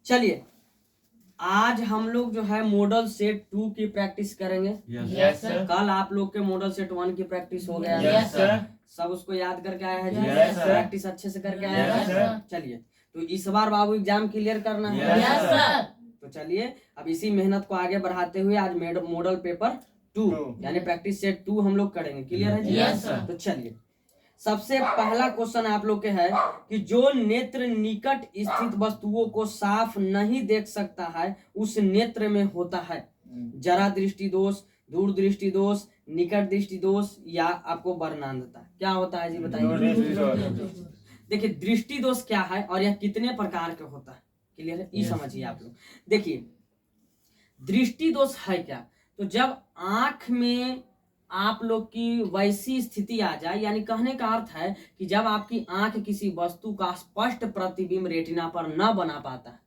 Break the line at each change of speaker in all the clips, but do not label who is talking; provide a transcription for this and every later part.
चलिए आज हम लोग जो है मॉडल सेट 2 की प्रैक्टिस करेंगे।
Yes sir.
कल आप लोग के मॉडल सेट 1 की प्रैक्टिस हो गया।
Yes sir.
सब उसको याद करके आया है जी?
Yes sir.
प्रैक्टिस अच्छे से करके आया
यस
है।
सर।
चलिए तो इस बार बाबू एग्जाम क्लियर करना है।
Yes sir.
तो चलिए अब इसी मेहनत को आगे बढ़ाते हुए आज मॉडल पेपर 2 यानी प्रैक्टिस सेट 2 हम लोग करेंगे। क्लियर है जी?
Yes sir.
तो चलिए सबसे पहला क्वेश्चन आप लोग के है कि जो नेत्र निकट स्थित वस्तुओं को साफ नहीं देख सकता है उस नेत्र में होता है जरा दृष्टि दोष, दूर दृष्टि दोष, निकट दृष्टि दोष या आपको वर्णांधता। क्या होता है जी बताइए। देखिए दृष्टि दोष क्या है और यह कितने प्रकार का होता है। क्लियर है? ये समझिए आप लोग। देखिए दृष्टि दोष है क्या, तो जब आंख में आप लोग की वैसी स्थिति आ जाए, यानी कहने का अर्थ है कि जब आपकी आंख किसी वस्तु का स्पष्ट प्रतिबिंब रेटिना पर न बना पाता है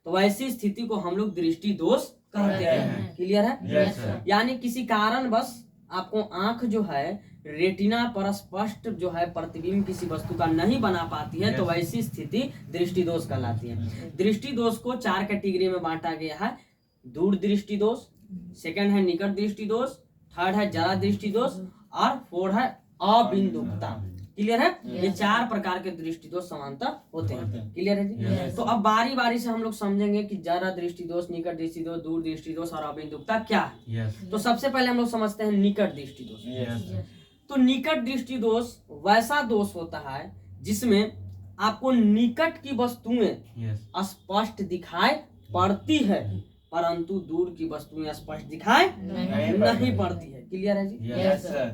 तो वैसी स्थिति को हम लोग दृष्टि दोष कहते हैं। क्लियर है?
Yes sir.
यानी किसी कारण बस आपको आंख जो है रेटिना पर स्पष्ट जो है प्रतिबिंब किसी वस्तु का नहीं बना पाती है तो वैसी स्थिति दृष्टि दोष कहलाती है। दृष्टि दोष को 4 कैटेगरी में बांटा गया है। दूर दृष्टि दोष, सेकंड है निकट दृष्टि दोष, थर्ड है जरा दृष्टि दोष और फोर्थ है अबिंदुकता। क्लियर है? ये 4 प्रकार के दृष्टि दोष समांतर होते हैं। क्लियर है जी? तो अब बारी बारी से हम लोग समझेंगे कि जरा दृष्टि दोष, निकट दृष्टि दोष, दूर दृष्टि दोष और अबिंदुकता क्या है। तो सबसे पहले हम लोग समझते हैं निकट दृष्टि दोष। तो निकट दृष्टि दोष वैसा दोष होता है जिसमें आपको निकट की वस्तुएं स्पष्ट दिखाई पड़ती है परंतु दूर की वस्तुएं स्पष्ट दिखाई नहीं पड़ती है। क्लियर है जी?
Yes sir.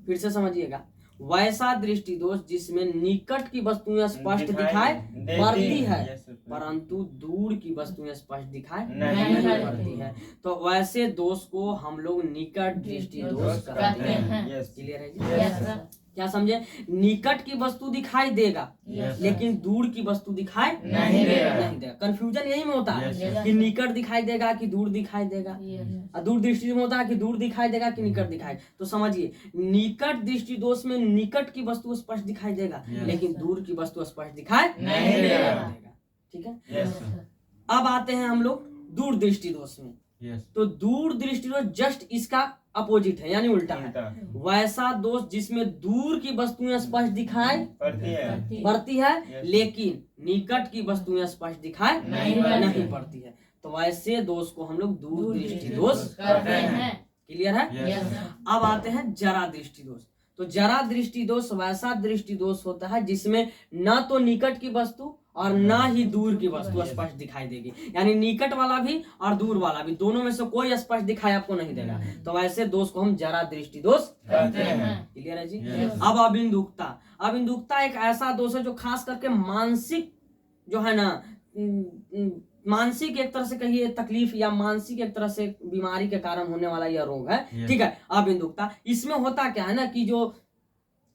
फिर से समझिएगा, वैसा दृष्टि दोष जिसमें निकट की वस्तुएं स्पष्ट दिखाई पड़ती है परंतु दूर की वस्तुएं स्पष्ट दिखाई नहीं पड़ती है तो वैसे दोष को हम लोग निकट दृष्टि दोष कहते हैं। क्लियर है जी? क्या समझे? निकट की वस्तु दिखाई देगा लेकिन दूर की वस्तु दिखाई नहीं देगा। कंफ्यूजन यही में होता है कि निकट दिखाई देगा कि दूर दिखाई देगा, और दूर दृष्टि में होता है कि दूर दिखाई देगा कि निकट दिखाई। तो समझिए निकट दृष्टि दोष में निकट की वस्तु स्पष्ट दिखाई देगा लेकिन दूर की वस्तु स्पष्ट दिखाई नहीं देगा। ठीक है? अब आते हैं हम लोग दूर दृष्टि दोष में। तो दूर दृष्टि दोष जस्ट इसका अपोजिट है यानी उल्टा है। वैसा दोष जिसमें दूर की वस्तुएं स्पष्ट दिखाई पड़ती है लेकिन निकट की वस्तुएं स्पष्ट दिखाई नहीं पड़ती है तो वैसे दोष को हम लोग दूर दृष्टि दोष कहते हैं। क्लियर है? अब आते हैं जरा दृष्टि दोष। तो जरा दृष्टि दोष वैसा दृष्टि दोष होता है जिसमें न तो निकट की वस्तु और ना ही दूर की वस्तु स्पष्ट दिखाई देगी, यानी निकट वाला भी और दूर वाला भी, दोनों में से कोई स्पष्ट दिखाई आपको नहीं देगा तो वैसे दोष को हम जरा दृष्टि दोष कहते हैं। क्लियर है जी? अब अबिंदुकता। अबिंदुकता एक ऐसा दोष है जो खास करके मानसिक जो है ना, मानसिक एक तरह से कहिए तकलीफ या मानसिक एक तरह से बीमारी के कारण होने वाला यह रोग है। ठीक है? अबिंदुकता इसमें होता क्या है ना कि जो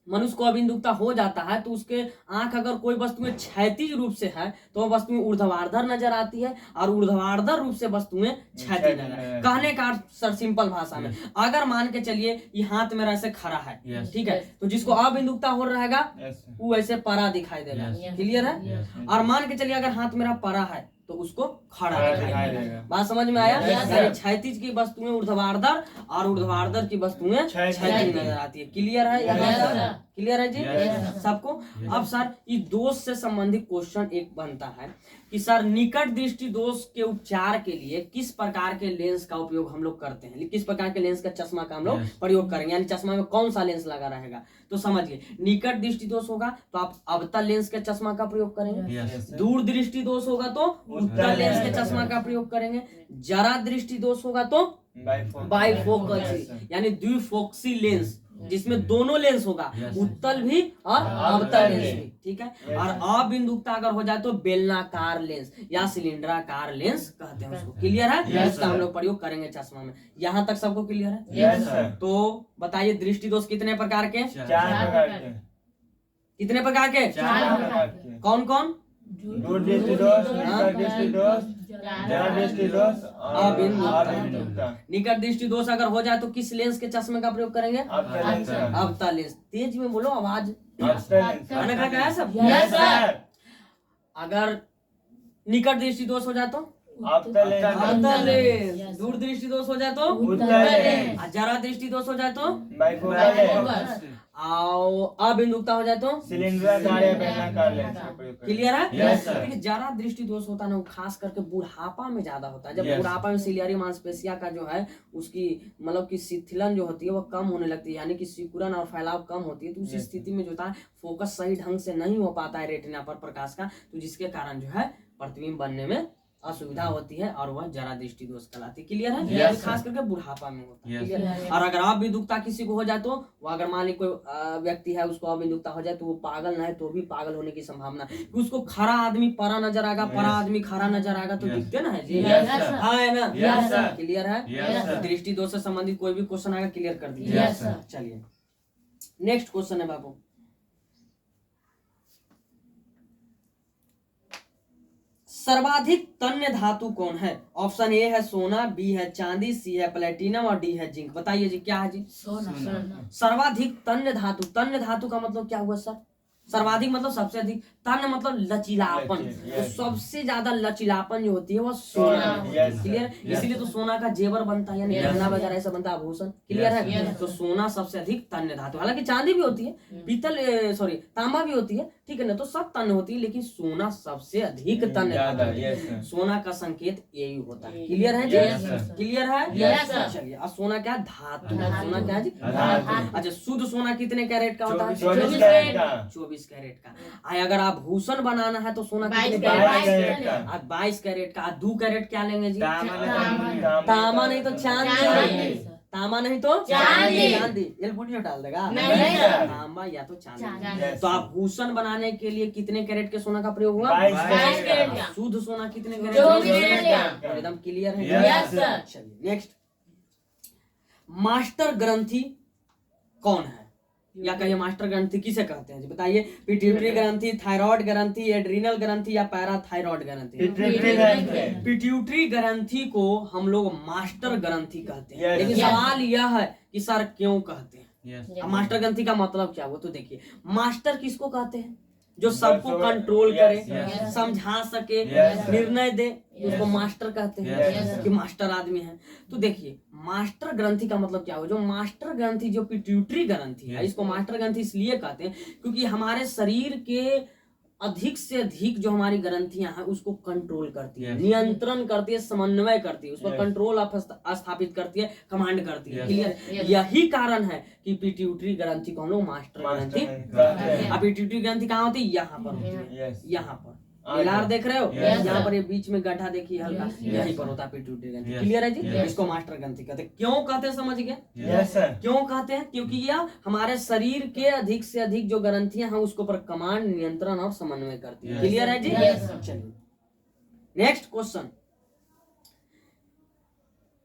मनुष्य को अबिंदुकता हो जाता है तो उसके आंख अगर कोई वस्तुएं क्षैतिज रूप से है तो वह वस्तुएं ऊर्ध्वाधर नजर आती है और ऊर्ध्वाधर रूप से वस्तुएं क्षैतिज नजर। कहने का सर सिंपल भाषा में अगर मान के चलिए ये हाथ मेरा ऐसे खड़ा है, ठीक है, तो जिसको अबिंदुकता हो रहेगा वो ऐसे परा दिखाई देगा। क्लियर है? और मान के चलिए अगर हाथ मेरा परा है तो उसको खड़ा दिखाई देगा। बात समझ में आया? यानी क्षैतिज की वस्तुएं ऊर्ध्वाधर और ऊर्ध्वाधर की वस्तुएं क्षैतिज नजर आती है। क्लियर है? क्लियर है जी सबको? अब सर इस दोष से संबंधित क्वेश्चन एक बनता है कि सर निकट दृष्टि दोष के उपचार के लिए किस प्रकार के लेंस का उपयोग हम लोग करते हैं, किस प्रकार के लेंस का चश्मा का हम लोग प्रयोग करेंगे, यानी चश्मा में कौन सा लेंस लगा रहेगा। तो समझिए निकट दृष्टि दोष होगा तो आप अवतल लेंस के चश्मा का प्रयोग करेंगे। दूर दृष्टि दोष होगा तो उत्तल लेंस के चश्मा का प्रयोग करेंगे। जरा दृष्टि दोष होगा तो बाइफोकल यानी द्विफोक्सी लेंस जिसमें दोनों लेंस होगा, उत्तल भी और अवतल लेंस भी। ठीक है? और अबिंदुकता अगर हो जाए तो बेलनाकार लेंस या सिलेंडराकार लेंस कहते हैं उसको। क्लियर है? इसका हम लोग प्रयोग करेंगे चश्मा में। यहाँ तक सबको क्लियर है? तो बताइए दृष्टि दोष कितने प्रकार के?
4 प्रकार के।
कितने प्रकार के?
4 प्रकार के।
कौन कौन?
दूर दृष्टि दोष, निकट दृष्टि दोष, जरा दृष्टि दोष और अबिंदुकता।
निकट दृष्टि दोष अगर हो जाए तो किस लेंस के चश्मे का प्रयोग करेंगे? अवतल लेंस। तेज में बोलो, आवाज खाना खा गया सब?
Yes sir.
अगर निकट दृष्टि दोष हो जाए तो
अवतले
अतले, दूर दृष्टि दोष हो जाए तो
उत्तले
और जरा दृष्टि दोष हो जाए तो
बाइफोकले
और अबिंदुकता हो जाए तो
सिलिंडराकार बेलनाकार लेंस का प्रयोग करें।
क्लियर है।
Yes, sir.
देखिए जरा दृष्टि दोष होता है ना, वो खास करके बुढ़ापा में ज्यादा होता है। जब
Yes.
बुढ़ापा में सिलियरी मांसपेशिया का जो है उसकी मतलब कि शिथिलन जो होती है वो कम होने लगती है, यानी कि सिकुड़न और फैलाव कम होती है। तो उस
Yes.
स्थिति में जो होता है फोकस सही ढंग से नहीं हो पाता है रेटिना पर प्रकाश का, तो जिसके कारण जो है प्रतिबिंब बनने में असुविधा होती है और वह जरा दृष्टि दोष कहलाती है। क्लियर है।
Yes,
खास करके बुढ़ापा में होता है।
Yes.
क्लियर है। और अगर अबिंदुकता किसी को हो जाए तो वो, अगर मान ली कोई व्यक्ति है उसको अबिंदुकता हो जाए तो वो पागल ना है तो भी पागल होने की संभावना है। कि उसको खरा आदमी परा नजर आएगा, परा आदमी खरा नजर आएगा, तो
Yes.
दिखते ना है जी।
Yes, sir.
हाँ है ना।
Yes, sir.
क्लियर है।
Yes, sir.
दृष्टि दोष से संबंधित कोई भी क्वेश्चन आएगा क्लियर कर दीजिए।
Yes, sir.
चलिए नेक्स्ट क्वेश्चन है बाबू, सर्वाधिक तन्य धातु कौन है? ऑप्शन ए है सोना, बी है चांदी, सी है प्लेटिनम और डी है जिंक। बताइए जी क्या है जी?
सोना।
सर्वाधिक तन्य धातु, तन्य धातु का मतलब क्या हुआ सर? सर्वाधिक मतलब सबसे अधिक, तन्य मतलब लचीलापन। तो सबसे ज्यादा लचीलापन जो होती है वो सोना।
Yes,
clear.
sir.
इसीलिए तो सोना का जेवर बनता है, यानी गहना वगैरह ऐसा बनता है, आभूषण। क्लियर
Yes,
है।
yes.
तो सोना सबसे अधिक तन्य धातु, हालांकि चांदी भी होती है, पीतल सॉरी तांबा भी होती है, ठीक है ना, तो सब तन्य होती है, लेकिन सोना सबसे अधिक तन्य
ज्यादा,
धातु है।
yes, sir.
सोना का संकेत यही होता है। क्लियर है जी?
Yes, sir.
क्लियर है।
Yes, sir.
चलिए अब सोना क्या है? धातु।
धातु।
सोना क्या है जी?
धातु।
अच्छा शुद्ध सोना कितने कैरेट का होता है?
24 कैरेट का
24 कैरेट का। अगर आभूषण बनाना है तो सोना
22
कितने
कैरेट।
कैरेट?
22 कैरेट का
22 कैरेट का। 2 कैरेट क्या लेंगे जी?
तांबा।
तांबा नहीं तो चांदी।
चांदी।
तांबा नहीं तो
चांदी।
चांदी। एल्युमिनियम डाल देगा।
नहीं, सर।
तांबा या तो चांदी।
चांदी।
तो आभूषण बनाने के लिए कितने कैरेट के सोना का प्रयोग हुआ?
22
कैरेट का।
शुद्ध सोना कितने कैरेट?
24 कैरेट
का। एकदम क्लियर है।
Yes,
sir.
चलिए नेक्स्ट, मास्टर ग्रंथि कौन है? या कहिए मास्टर ग्रंथि किसे कहते हैं जी? बताइए। पिट्यूटरी ग्रंथि, थायराइड ग्रंथि, एड्रीनल ग्रंथि या पैराथायराइड ग्रंथि? पिट्यूटरी ग्रंथि को हम लोग मास्टर ग्रंथि कहते हैं।
Yes.
लेकिन
Yes.
सवाल यह है कि सर क्यों कहते हैं?
Yes.
अब मास्टर ग्रंथि का मतलब क्या हुआ? तो देखिए मास्टर किसको कहते हैं? जो सबको
Yes.
Control
Yes.
करे,
Yes.
समझा सके,
Yes.
निर्णय दे, उसको
Yes.
मास्टर कहते हैं।
Yes.
कि मास्टर आदमी है। तो देखिए मास्टर ग्रंथि का मतलब क्या हुआ? जो मास्टर ग्रंथि, जो पिट्यूटरी ग्रंथि है,
Yes.
इसको मास्टर ग्रंथि इसलिए कहते हैं क्योंकि हमारे शरीर के अधिक से अधिक जो हमारी ग्रंथियां हैं उसको कंट्रोल करती है,
Yes.
नियंत्रण करती है, समन्वय करती है, उस पर
Yes.
कंट्रोल स्थापित करती है, कमांड करती है।
Yes.
क्लियर।
Yes.
यही कारण है कि पिट्यूटरी ग्रंथि को हम लोग मास्टर ग्रंथि
कहते हैं।
अब पिट्यूटरी ग्रंथि कहाँ होती है? यहाँ पर होती है।
Yes.
यहाँ पर एलआर देख रहे हो?
Yes,
यहाँ
sir.
पर ये बीच में गड्ढा देखिए हल्का,
Yes.
यहीं पर होता है पिट्यूटरी ग्रंथि।
Yes.
क्लियर है जी?
Yes.
इसको मास्टर ग्रंथि कहते हैं। क्यों कहते हैं समझ गए?
Yes, sir.
क्यों कहते हैं? क्योंकि यह हमारे शरीर के अधिक से अधिक जो ग्रंथियां हैं उसको पर कमांड, नियंत्रण और समन्वय करती है।
Yes.
क्लियर है जी?
Yes, sir.
चलिए नेक्स्ट क्वेश्चन,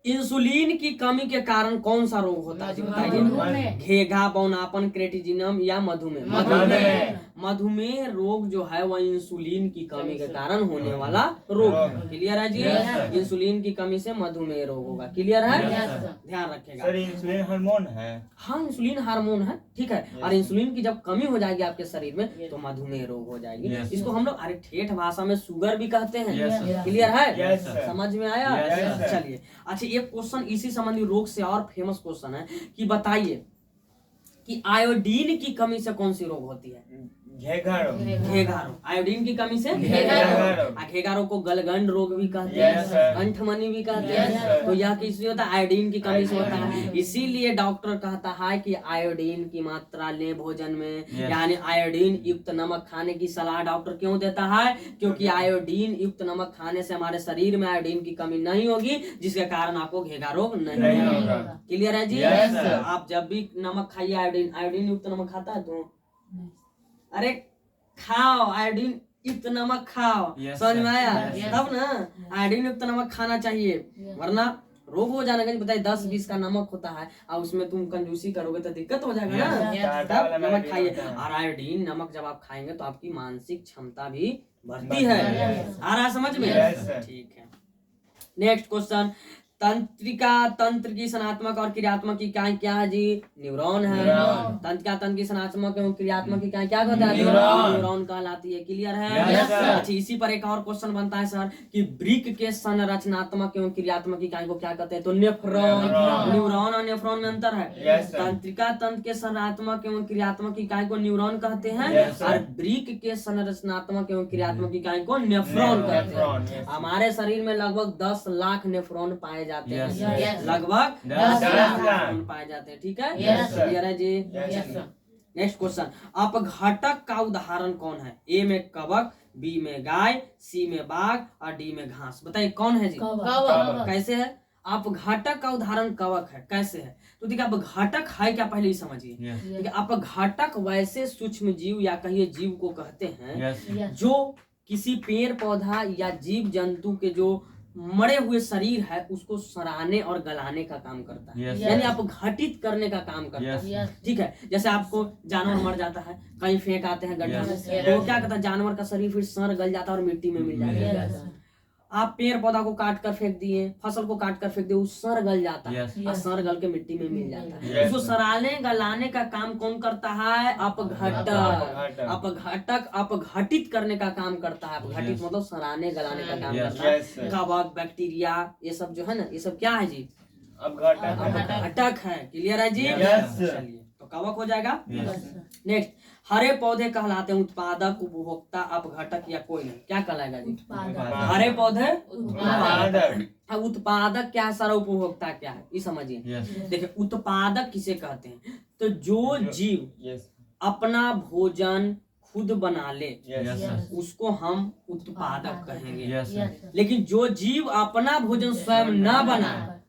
इंसुलिन की कमी के कारण कौन सा रोग होता है जी? बताइए।
मधुमेह।
घेघा, बौनापन, क्रेटिजिनम या मधुमेह?
मधुमेह।
मधुमेह रोग जो है वह इंसुलिन की कमी के कारण होने वाला रोग है।
रोग।
क्लियर है जी?
Yes, sir.
इंसुलिन की कमी से मधुमेह रोग होगा। क्लियर है?
Yes,
sir.
ध्यान रखेगा।
सर इंसुलिन हार्मोन है।
हाँ इंसुलिन हार्मोन है, ठीक है।
Yes.
और इंसुलिन की जब कमी हो जाएगी आपके शरीर में तो मधुमेह रोग हो जाएगी।
Yes.
इसको हम लोग अरे ठेठ भाषा में शुगर भी कहते हैं।
Yes, sir.
क्लियर है?
Yes, sir.
समझ में आया?
Yes, sir.
चलिए अच्छा एक क्वेश्चन इसी संबंधी रोग से और फेमस क्वेश्चन है कि बताइए कि आयोडीन की कमी से कौन सी रोग होती है?
घेघारो।
घेघारो। आयोडीन की कमी से
घेघारो।
घेघारो को गलगंड रोग भी कहते
Yes,
हैं,
sir.
कंठमनी भी कहते
Yes,
हैं।
sir.
तो यह किससे होता है? आयोडीन की कमी से होता है।
Yes.
इसीलिए डॉक्टर कहता है कि आयोडीन की मात्रा ले भोजन में,
Yes.
यानी आयोडीन युक्त नमक खाने की सलाह डॉक्टर क्यों देता है? क्योंकि आयोडीन युक्त नमक खाने से हमारे शरीर में आयोडीन की कमी नहीं होगी, जिसके कारण आपको घेघा रोग नहीं
नहीं
होगा।
होगा।
क्लियर है जी?
Yes, sir.
आप जब भी नमक खाइए आयोडीन युक्त नमक खाता है तो अरे खाओ आयोडीन युक्त नमक खाओ।
Yes,
समझ में
sir.
आया?
Yes.
तब ना आयोडीन युक्त नमक खाना चाहिए, वरना रोग हो जाने का। बताइए 10-20 का नमक होता है और उसमें तुम कंजूसी करोगे तो दिक्कत हो जाएगा
Yes.
ना।
Yes.
तब नमक खाइए।
होता है।
और आयोडीन नमक जब आप खाएंगे तो आपकी मानसिक क्षमता भी बढ़ती
बढ़ती
है।
है।
आ रहा है समझ में?
Yes, sir.
ठीक है। नेक्स्ट क्वेश्चन, तंत्रिका तंत्र की सनात्मक और क्रियात्मक इकाई क्या है जी? न्यूरॉन है।
न्यूरॉन।
तंत्रिका तंत्र की सनात्मक एवं क्रियात्मक इकाई क्या कहता है?
न्यूरॉन।
न्यूरॉन कहलाती है। क्लियर है?
Yes, sir.
अच्छा, इसी पर एक और क्वेश्चन बनता है सर कि वृक्क के संरचनात्मक एवं क्रियात्मक इकाई को क्या कहते हैं? तो नेफ्रॉन।
नेफ्रॉन।
न्यूरॉन और नेफ्रॉन में अंतर है।
Yes, sir.
तंत्रिका तंत्र के संरचनात्मक एवं क्रियात्मक इकाई को न्यूरॉन कहते हैं
Yes, sir.
और वृक्क के संरचनात्मक एवं क्रियात्मक इकाई को नेफ्रॉन कहते
नेफ्रॉन,
हैं।
yes.
हमारे शरीर में लगभग 10 लाख नेफ्रॉन पाए जाते हैं।
Yes,
sir.
लगभग
10 लाख।
नेफ्रॉन पाए जाते हैं। ठीक है?
Yes,
sir.
क्लियर है जी?
Yes, sir.
नेक्स्ट क्वेश्चन, अपघटक का उदाहरण कौन है? ए में कवक, बी में गाय, सी में बाघ और डी में घास। बताइए कौन है जी?
कवक।
कैसे है? अपघटक का उदाहरण कवक है। कैसे है? तो देखिए अपघटक है क्या, पहले ही समझिए।
Yes.
देखिए अपघटक वैसे सूक्ष्म जीव या कहिए जीव को कहते हैं
Yes.
जो किसी पेड़ पौधा या जीव जंतु के जो मरे हुए शरीर है उसको सराहने और गलाने का काम करता है।
Yes.
यानी अपघटित करने का काम करता
Yes.
है। ठीक है? जैसे आपको जानवर मर जाता है, कहीं फेंक आते हैं गड्ढा में,
Yes.
तो वो क्या करता है? जानवर का शरीर फिर सड़ गल जाता है और मिट्टी में मिल जाता है। आप पेड़ पौधा को काट कर फेंक दिए, फसल को काट कर फेंक दिए, वो सड़ गल जाता है
Yes.
और सड़ गल के मिट्टी में मिल जाता है।
Yes.
उसको सराहने गलाने का काम कौन करता है? अपघटक।
अपघटक।
अपघटक अपघटित करने का काम करता है। अपघटित
Yes.
मतलब सराहने गलाने का काम
Yes.
करता है।
Yes, sir.
कवक, बैक्टीरिया, ये सब जो है ना, ये सब क्या है जी?
अपघटक।
अपघटक है। क्लियर है जी?
Yes, sir.
चलिए, तो कवक हो जाएगा।
Yes.
नेक्स्ट, हरे पौधे कहलाते हैं उत्पादक, उपभोक्ता, अपघटक या कोई नहीं। क्या कहलाएगा जी? हरे पौधे
उत्पादक।
अब उत्पादक क्या है सारा, उपभोक्ता क्या है, ये समझिए।
Yes.
देखिए उत्पादक किसे कहते हैं? तो जो जीव
Yes.
अपना भोजन खुद बना ले
Yes.
Yes.
उसको हम उत्पादक कहेंगे।
Yes.
लेकिन जो जीव अपना भोजन स्वयं न बनाए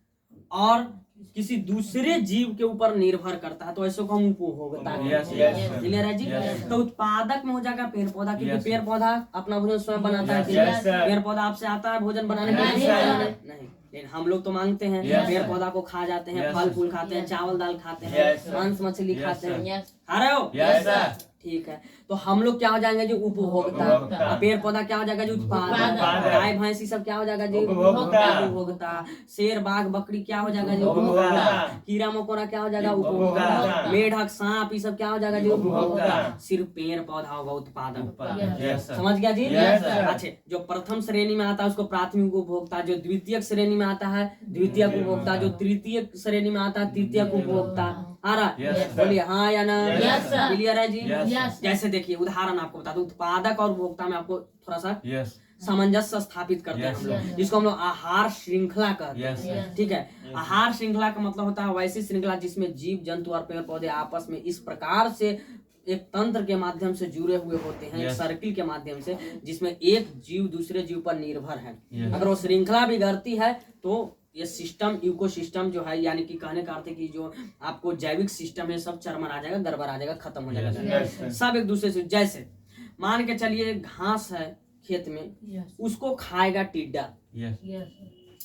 और किसी दूसरे जीव के ऊपर निर्भर करता है तो ऐसे को हम उपभोक्ता
Yes,
कहते
yes,
हैं।
sir.
क्लियर है जी?
Yes.
तो उत्पादक में हो जाएगा पेड़ पौधा, क्योंकि
Yes,
पेड़ पौधा अपना भोजन स्वयं बनाता है।
Yes, sir.
पेड़ पौधा आपसे आता है भोजन बनाने के
Yes,
लिए?
sir.
नहीं, लेकिन हम लोग तो मांगते हैं।
Yes,
पेड़
sir.
पौधा को खा जाते हैं,
Yes,
फल
sir.
फूल खाते हैं, चावल दाल खाते हैं,
Yes, sir.
मांस मछली
Yes,
खाते
sir.
हैं। खा रहे हो?
Yes, sir.
ठीक है, तो हम लोग क्या हो जाएंगे जी? उपभोक्ता।
उपभोक्ता।
और पेड़ पौधा क्या हो जाएगा जी? उत्पादक।
उत्पादक।
गाय भैंस ये सब क्या हो जाएगा जी?
उपभोक्ता।
उपभोक्ता। शेर बाघ बकरी क्या हो जाएगा जी?
उपभोक्ता।
उपभोक्ता। कीड़ा मकोड़ा क्या हो जाएगा? उपभोक्ता।
उपभोक्ता।
मेढक सांप ये सब क्या हो जाएगा जी?
उपभोक्ता।
उपभोक्ता। सिर्फ पेड़ पौधा होगा उत्पादक।
Yes, sir.
समझ गया जी?
Yes, sir.
अच्छा, जो प्रथम श्रेणी में आता है उसको प्राथमिक उपभोक्ता, जो द्वितीय श्रेणी में आता है द्वितीयक उपभोक्ता, जो तृतीय श्रेणी में आता है तृतीयक उपभोक्ता। आ रहा
Yes,
है?
sir.
बोलिए हाँ या ना?
Yes,
sir.
क्लियर है जी?
Yes,
जैसे देखिए उदाहरण आपको बता दूं, उत्पादक और उपभोक्ता में आपको थोड़ा सा
Yes.
सामंजस्य स्थापित करते हैं
Yes,
हम लोग,
yes.
जिसको हम लोग आहार श्रृंखला कहते
Yes,
हैं।
sir.
ठीक है? आहार श्रृंखला का मतलब होता है वैसी श्रृंखला जिसमें जीव जंतु और पेड़ पौधे आपस में इस प्रकार से एक तंत्र के माध्यम से जुड़े हुए होते हैं, एक
Yes.
सर्किल के माध्यम से, जिसमें एक जीव दूसरे जीव पर निर्भर है।
Yes.
अगर वो श्रृंखला बिगड़ती है तो ये सिस्टम, इकोसिस्टम जो है, यानी कि कहने का अर्थ है कि जो आपको जैविक सिस्टम है सब चरमरा जाएगा, गड़बड़ा जाएगा, खत्म हो
Yes,
जाएगा।
sir.
सब एक दूसरे से, जैसे मान के चलिए घास है खेत में, उसको खाएगा टिड्डा,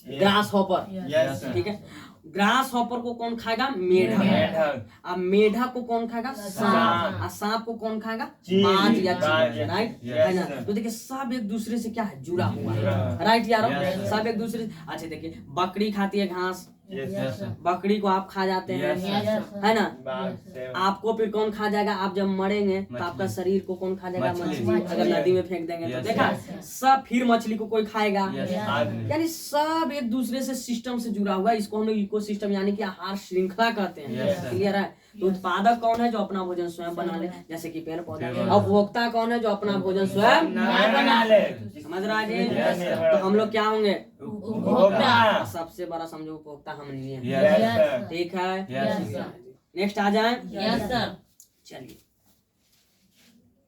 ग्रास हॉपर।
Yes, sir.
ठीक है? ग्रास हॉपर को कौन खाएगा? मेढक।
मेढक।
अब मेढक को कौन खाएगा? सांप। और सांप को कौन खाएगा?
चील।
बाज या
बाज,
चील। राइट
yes,
है ना?
sir.
तो देखिए सब एक दूसरे से क्या है? जुड़ा हुआ
जुड़ा
है।
है।
राइट यारो?
Yes, sir.
सब एक दूसरे से। अच्छा देखिए बकरी खाती है घास,
Yes, yes, sir.
बकरी को आप खा जाते हैं,
Yes,
है ना?
बाघ, शेर।
आपको फिर कौन खा जाएगा? आप जब मरेंगे तो
मछली।
आपका शरीर को कौन खा जाएगा?
मछली।
मछली। अगर नदी में फेंक देंगे तो
Yes,
देखा
yes.
सब फिर मछली को कोई खाएगा।
Yes, आदमी।
यानी सब एक दूसरे से सिस्टम से जुड़ा हुआ है। इसको हम लोग इकोसिस्टम यानी कि आहार श्रृंखला कहते हैं।
Yes, sir.
क्लियर है? तो उत्पादक कौन है? जो अपना भोजन स्वयं बना ले, जैसे कि पेड़ पौधा।
पेड़ पौधा।
और उपभोक्ता कौन है? जो अपना भोजन स्वयं
नहीं बना ले।
समझ रहा है
Yes,
जी?
sir.
तो हम लोग क्या होंगे?
उपभोक्ता।
सबसे बड़ा समझो उपभोक्ता हम नहीं है।
Yes, sir.
ठीक है?
Yes, sir.
नेक्स्ट आ जाए। चलिए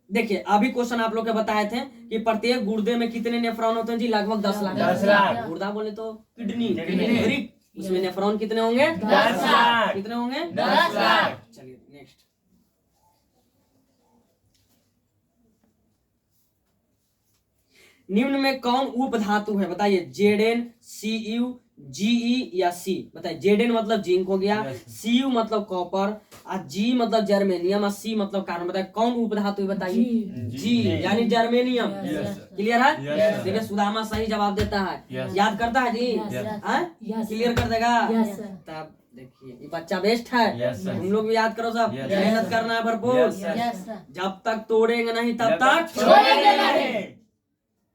देखिए अभी क्वेश्चन आप लोग के बताए थे कि प्रत्येक गुर्दे में कितने नेफ्रॉन होते हैं जी? लगभग 10 लाख।
10 लाख।
गुर्दा बोले तो किडनी,
किडनी।
वृक्क, उसमें नेफ्रॉन कितने होंगे?
10 लाख।
कितने होंगे?
10 लाख।
चलिए नेक्स्ट। निम्न में कौन उप धातु है बताइए? Zn, Cu, Ge या C? बताइए। Zn मतलब जिंक हो गया, Cu मतलब कॉपर, और G मतलब जर्मेनियम, और C मतलब कार्बन। बताइए कौन उप धातु है बताइए? G यानी जर्मेनियम। क्लियर है? देखिए सुदामा सही जवाब देता है। याद करता है जी? क्लियर कर देगा? तब देखिए ये बच्चा बेस्ट है। तुम लोग भी याद करो सब, मेहनत करना है भरपूर। जब तक तोड़ेंगे नहीं तब तक
छोड़ेंगे नहीं।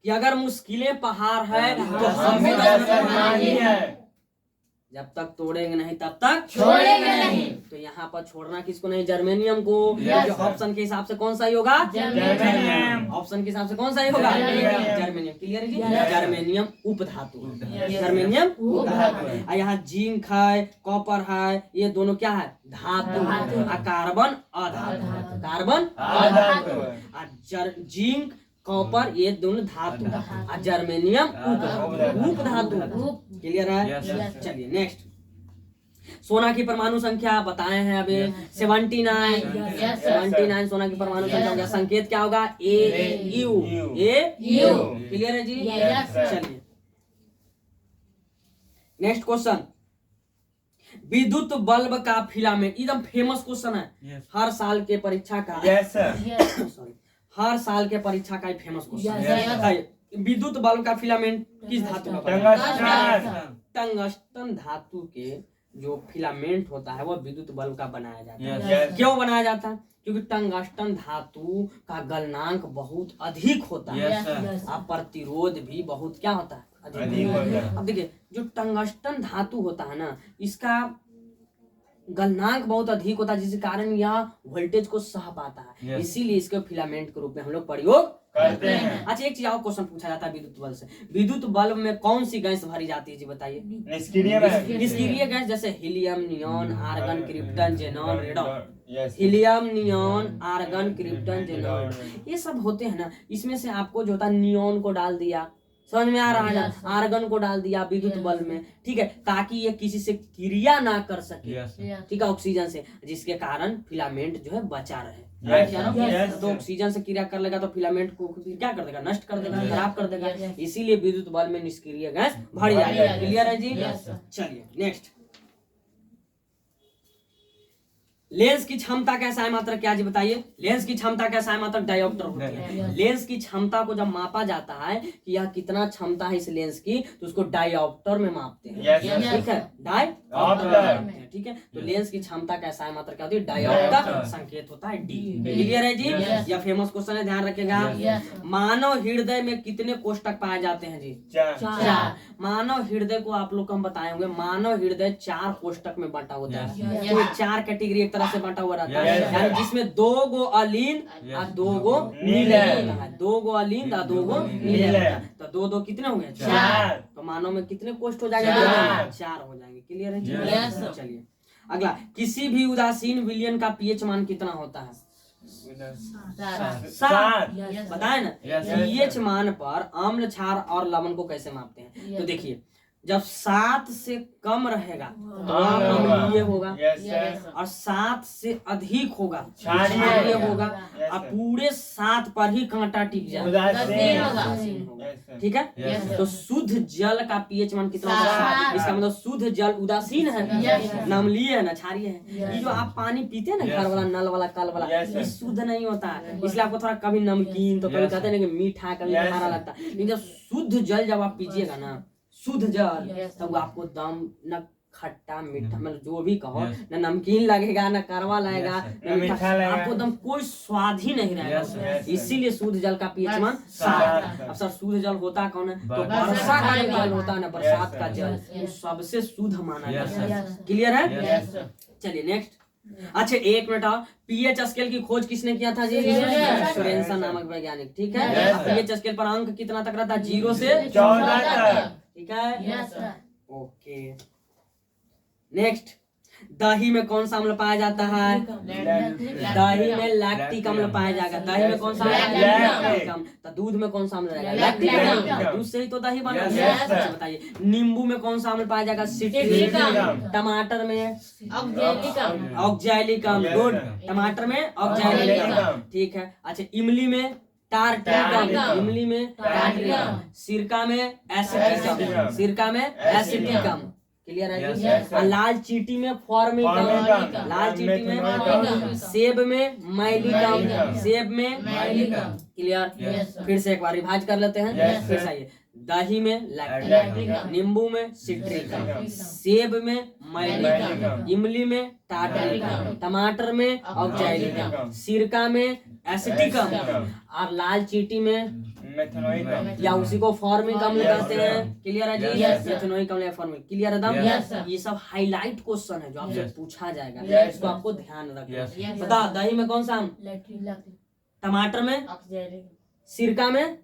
कि अगर मुश्किलें पहाड़ है तो हम
हमें
है। जब तक तोड़ेंगे नहीं तब तक
छोड़ेंगे नहीं।
तो यहाँ पर छोड़ना किसको नहीं? जर्मेनियम को। ऑप्शन के हिसाब से कौन सा ही होगा?
जर्मेनियम।
ऑप्शन के हिसाब से कौन सा ही होगा? जर्मेनियम। क्लियर है जी? जर्मेनियम उप धातु। जर्मेनियम उप धातु। यहाँ जिंक है, कॉपर है, ये दोनों क्या है? धातु। और कार्बन अधातु। कार्बन अधातु। जिंक कॉपर ये दोनों धातु, और जर्मेनियम उप धातु। क्लियर है? चलिए नेक्स्ट। सोना की परमाणु संख्या बताए हैं अभी 79। 79 सोना की परमाणु संख्या हो गया। संकेत क्या होगा? AU। क्लियर है जी? चलिए नेक्स्ट क्वेश्चन। विद्युत बल्ब का फिलामेंट, एकदम फेमस क्वेश्चन है, हर साल के परीक्षा का। सॉरी, हर साल के परीक्षा का फेमस क्वेश्चन। विद्युत बल्ब का फिलामेंट किस धातु का? टंगस्टन धातु के जो फिलामेंट होता है वो विद्युत बल्ब का बनाया जाता है। क्यों बनाया जाता है? क्योंकि टंगस्टन धातु का गलनांक बहुत अधिक होता है, और प्रतिरोध भी बहुत क्या होता है? अधिक होता है। अब देखिए जो टंगस्टन धातु होता है ना, इसका गलनांक बहुत अधिक होता है, जिस कारण यह वोल्टेज को सह पाता है। इसीलिए इसके फिलामेंट के रूप में हम लोग प्रयोग करते हैं। अच्छा एक चीज और क्वेश्चन पूछा जाता है विद्युत बल्ब से। विद्युत बल्ब में कौन सी गैस भरी जाती है जी बताइए? निष्क्रिय गैस, जैसे helium, neon, argon, krypton, xenon, radon. Helium, neon, argon, krypton, xenon, ये सब होते हैं ना। इसमें से आपको जो होता है नियॉन को डाल दिया, समझ में आ रहा है? आर्गन को डाल दिया विद्युत बल्ब में, ठीक है, ताकि ये किसी से क्रिया ना कर सके, ठीक है, ऑक्सीजन से, जिसके कारण फिलामेंट जो है बचा रहे। तो ऑक्सीजन से क्रिया कर लेगा तो फिलामेंट को क्या कर देगा? नष्ट कर देगा, खराब कर देगा। इसीलिए विद्युत बल्ब में निष्क्रिय गैस भरी जाती है। क्लियर है जी? चलिए नेक्स्ट। लेंस की क्षमता का सहाय मात्रक क्या जी बताइए? लेंस की क्षमता का सहाय मात्रक डायोप्टर होती है। लेंस की क्षमता को जब मापा जाता है कि यह कितना क्षमता है इस लेंस की, तो उसको डायोप्टर में मापते हैं। ठीक है, डायोप्टर। ठीक है, तो लेंस की क्षमता का सहाय मात्रक क्या होती है? डायोप्टर। संकेत होता है डी। क्लियर है जी? यह फेमस क्वेश्चन है, ध्यान रखिएगा। मानव हृदय में कितने कोष्ठक पाए जाते हैं जी? 4। मानव हृदय को आप लोग को हम बताए होंगे, मानव हृदय 4 कोष्ठक में बंटा होता है। तो 4 कैटेगरी एक तरह से बंटा हुआ रहता है, यानी जिसमें 2 गो अलिंद और 2 गो नीले होता है। 2 गो अलिंद और 2 गो नीले होता है। तो 2 कितने हो गए? 4। तो मानव में कितने कोष्ठ हो जाएंगे? 4 हो जाएंगे। क्लियर है? चलिए अगला। किसी भी उदासीन विलयन का पीएच मान कितना होता है? 7। बताए ना। पीएच मान पर अम्ल, क्षार और लवण को कैसे मापते हैं? तो देखिए जब 7 से कम रहेगा तो अम्लीय होगा, और 7 से अधिक होगा क्षारीय होगा, और पूरे 7 पर ही कांटा टिक जाएगा। ठीक है, तो शुद्ध जल का पीएच मान कितना होगा? इसका मतलब शुद्ध जल उदासीन है, अम्लीय है ना क्षारीय है। ये जो आप पानी पीते हैं ना, घर वाला, नल वाला, कल वाला, ये शुद्ध नहीं होता है। इसलिए आपको थोड़ा कभी नमकीन तो कभी कहते हैं कि मीठा, कभी खारा लगता है। लेकिन जब शुद्ध जल जब आप पीजिएगा ना, शुद्ध जल, तब आपको दम न खट्टा मीठा, मतलब जो भी कहो, न नमकीन लगेगा, न करवा लगेगा, न मीठा, आपको एकदम कोई स्वाद ही नहीं रहेगा। इसीलिए शुद्ध जल का पीएच मान 7। अब सर शुद्ध जल होता कौन है? तो वर्षा का जो जल होता है ना, बरसात का जल, वो सबसे शुद्ध माना जाता है। क्लियर है? चलिए नेक्स्ट। अच्छा एक मिनट और, पीएच स्केल की खोज किसने किया था जी? सोरेनसन नामक वैज्ञानिक। ठीक है, पीएच स्केल पर अंक कितना तक रहता है? 0 से 14 तक। ठीक है, ओके। नेक्स्ट। दही में कौन सा अम्ल पाया जाता है? दही में लैक्टिक अम्ल पाया जाएगा। दही में कौन सा? लैक्टिक अम्ल। तो दूध में कौन सा अम्ल रहेगा? लैक्टिक अम्ल। दूध से ही तो दही बना है। बताइए नींबू में कौन सा अम्ल पाया जाएगा? सिट्रिक अम्ल। टमाटर में ऑक्जेलिक अम्ल। गुड, टमाटर में ऑक्जेलिक अम्ल। ठीक है, अच्छा इमली में टार्ट्रिकम, इमली में टार्ट्रिकम, सिरका में एसिटिकम, सिरका में एसिटिकम, क्लियर है जी। और लाल चींटी में फॉर्मिकम, लाल चींटी में, सेब में मैलिकम, सेब में क्लियर। फिर से एक बार रिवाइज कर लेते हैं, फिर से आइए। दही में लैक्टिकम, नींबू में सिट्रिकम, सेब में मैलिकम, इमली में टार्ट्रिकम, टमाटर में ऑक्सैलिकम, सिरका में एसिटिकम और लाल चींटी में
मेथनोइकम
या उसी को फॉर्मिकम कहते हैं। क्लियर है जी। मेथनोइकम या फॉर्मिक, क्लियर है दम। ये सब हाईलाइट क्वेश्चन है जो आपसे पूछा जाएगा, इसको आपको ध्यान रखना। बता, दही में कौन सा आम, टमाटर में, सिरका में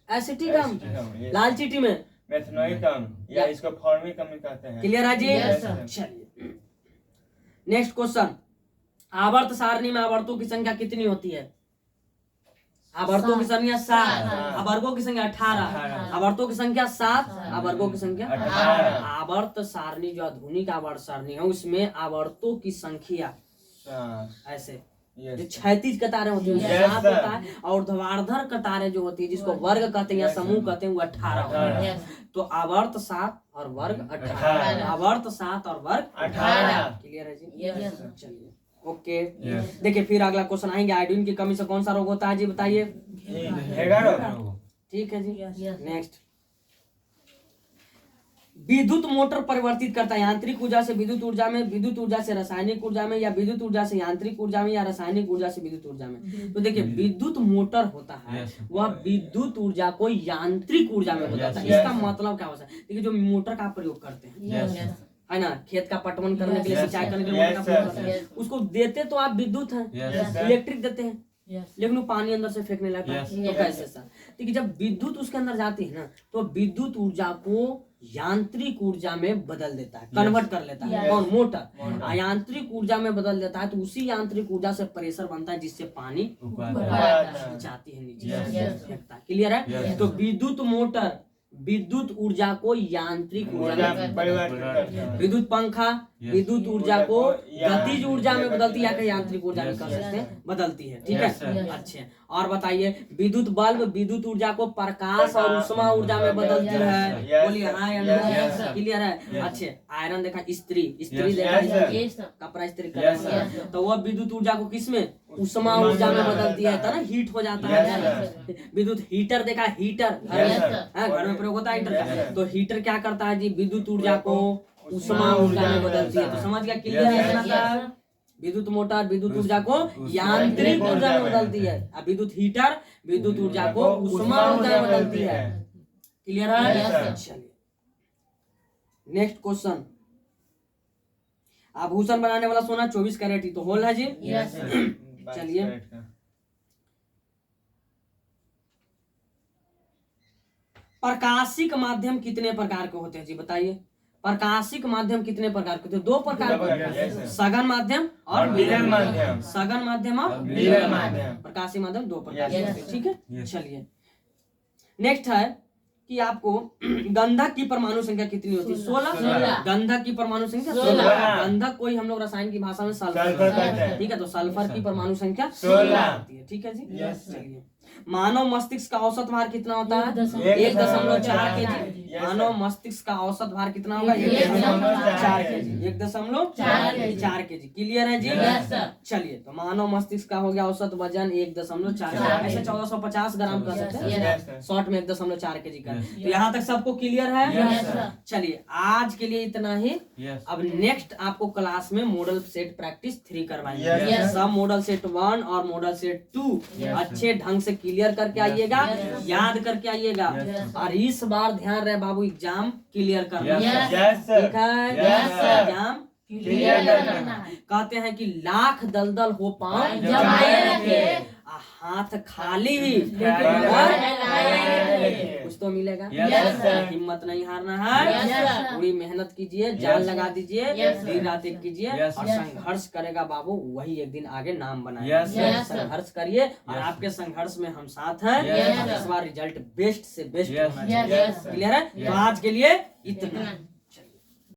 एसिटिकम, लाल चींटी में
मेथनोइकम या इसको फॉर्मिकम कहते हैं।
क्लियर है जी। चलिए नेक्स्ट क्वेश्चन। आवर्त सारणी में आवर्तों की संख्या कितनी होती है? आवर्तों की संख्या 7, अवर्गों की संख्या 18, आवर्तों की संख्या 7, अवर्गों की संख्या 18। आवर्त सारणी जो आधुनिक आवर्त सारणी है उसमें आवर्तों की संख्या ऐसे जो क्षैतिज कतारें होती है 7 होता है, और ध्वार्धर कतारें जो होती है जिसको वर्ग कहते हैं या समूह कहते हैं वो 18 होता है। तो आवर्त 7 और वर्ग 18, आवर्त 7 और वर्ग 18। क्लियर है जी। चलिए ओके। देखिए फिर अगला क्वेश्चन आएंगे, आयोडीन की कमी से कौन सा रोग होता है जी बताइए। ठीक है जी। नेक्स्ट, विद्युत मोटर परिवर्तित करता है यांत्रिक ऊर्जा से विद्युत ऊर्जा में, विद्युत ऊर्जा से रासायनिक ऊर्जा में, या विद्युत ऊर्जा से यांत्रिक ऊर्जा में, या रासायनिक ऊर्जा से विद्युत ऊर्जा में। तो देखिए विद्युत मोटर होता है वह विद्युत ऊर्जा को यांत्रिक ऊर्जा में बदलता है। इसका मतलब क्या होता है? देखिए जो मोटर का प्रयोग करते हैं है ना, खेत का पटवन करने के लिए, सिंचाई करने के लिए मोटर का प्रयोग करते हैं, उसको देते तो आप विद्युत हैं, इलेक्ट्रिक देते हैं, लेकिन वो पानी अंदर से फेंकने लगता है। तो कैसे सर? देखिए जब विद्युत उसके अंदर जाती है ना तो विद्युत ऊर्जा को यांत्रिक ऊर्जा में बदल देता है, कन्वर्ट कर लेता है। कौन? मोटर। यांत्रिक ऊर्जा में बदल देता है तो उसी यांत्रिक ऊर्जा से प्रेशर बनता है जिससे पानी जाती है नीचे फेंकता है। क्लियर है। तो विद्युत मोटर विद्युत ऊर्जा को यांत्रिक ऊर्जा में, विद्युत पंखा विद्युत ऊर्जा को गतिज ऊर्जा में बदलती है, कि यांत्रिक ऊर्जा में कर सकते हैं बदलती है। ठीक है। अच्छे और बताइए, विद्युत बल्ब विद्युत ऊर्जा को प्रकाश और उष्मा ऊर्जा में बदलती है। बोलिए हाँ या नहीं? क्लियर है। अच्छे, आयरन देखा, स्त्री देखा, कपड़ा इस्त्री करना, तो वह विद्युत ऊर्जा को किसमें? उष्मा ऊर्जा में बदलती है, ना हीट हो जाता है। विद्युत हीटर देखा, हीटर घर में प्रयोग होता है हीटर का। तो हीटर क्या करता है जी? विद्युत ऊर्जा को उष्मा ऊर्जा में बदलती है। तो समझ गया? क्लियर है। विद्युत मोटर विद्युत ऊर्जा को यांत्रिक ऊर्जा में बदलती है, और विद्युत हीटर विद्युत ऊर्जा को उष्मा ऊर्जा में बदलती है। क्लियर है। चलिए नेक्स्ट क्वेश्चन। आभूषण बनाने वाला सोना 24 कैरेट ही तो होल है जी। चलिए प्रकाशिक माध्यम कितने प्रकार के होते हैं जी बताइए। प्रकाशिक माध्यम कितने प्रकार के होते हैं? 2 प्रकार के, सघन माध्यम और विलयन माध्यम। सघन माध्यम और विलयन माध्यम। प्रकाशिक माध्यम 2 प्रकार के होते हैं। ठीक है। चलिए नेक्स्ट है कि आपको गंधक की परमाणु संख्या कितनी होती है? 16। गंधक की परमाणु संख्या 16। गंधक कोई हम लोग रसायन की भाषा में सल्फर, ठीक है। तो सल्फर की परमाणु संख्या 16 होती है। ठीक है जी। चलिए, मानव मस्तिष्क का औसत भार कितना होता है? 1.4 kg। मानव मस्तिष्क का औसत भार कितना होगा? 1.4 kg। 1.4 kg। क्लियर है जी। चलिए, तो मानव मस्तिष्क का हो गया औसत वजन 1.4 kg। ऐसे 1450 ग्राम कर सकते हैं, शॉर्ट में 1.4 kg का। तो यहाँ तक सबको क्लियर है। चलिए आज के लिए इतना ही। अब नेक्स्ट आपको क्लास में मॉडल सेट प्रैक्टिस 3 करवाएंगे। सब मॉडल सेट 1 और मॉडल सेट 2 अच्छे ढंग से क्लियर करके आइएगा, याद करके आइएगा, और इस बार ध्यान रहे बाबू एग्जाम क्लियर करना। ठीक है। एग्जाम क्लियर करना है। कहते हैं कि लाख दलदल हो पाँव जमाए रखे, हाथ खाली कुछ तो मिलेगा। हिम्मत नहीं हारना है, पूरी मेहनत कीजिए, जान लगा दीजिए, दिन रात एक कीजिए, और संघर्ष करेगा बाबू वही एक दिन आगे नाम बनाएगा। संघर्ष करिए, और आपके संघर्ष में हम साथ हैं। इस बार रिजल्ट बेस्ट से बेस्ट होना चाहिए। क्लियर है। तो आज के लिए इतना।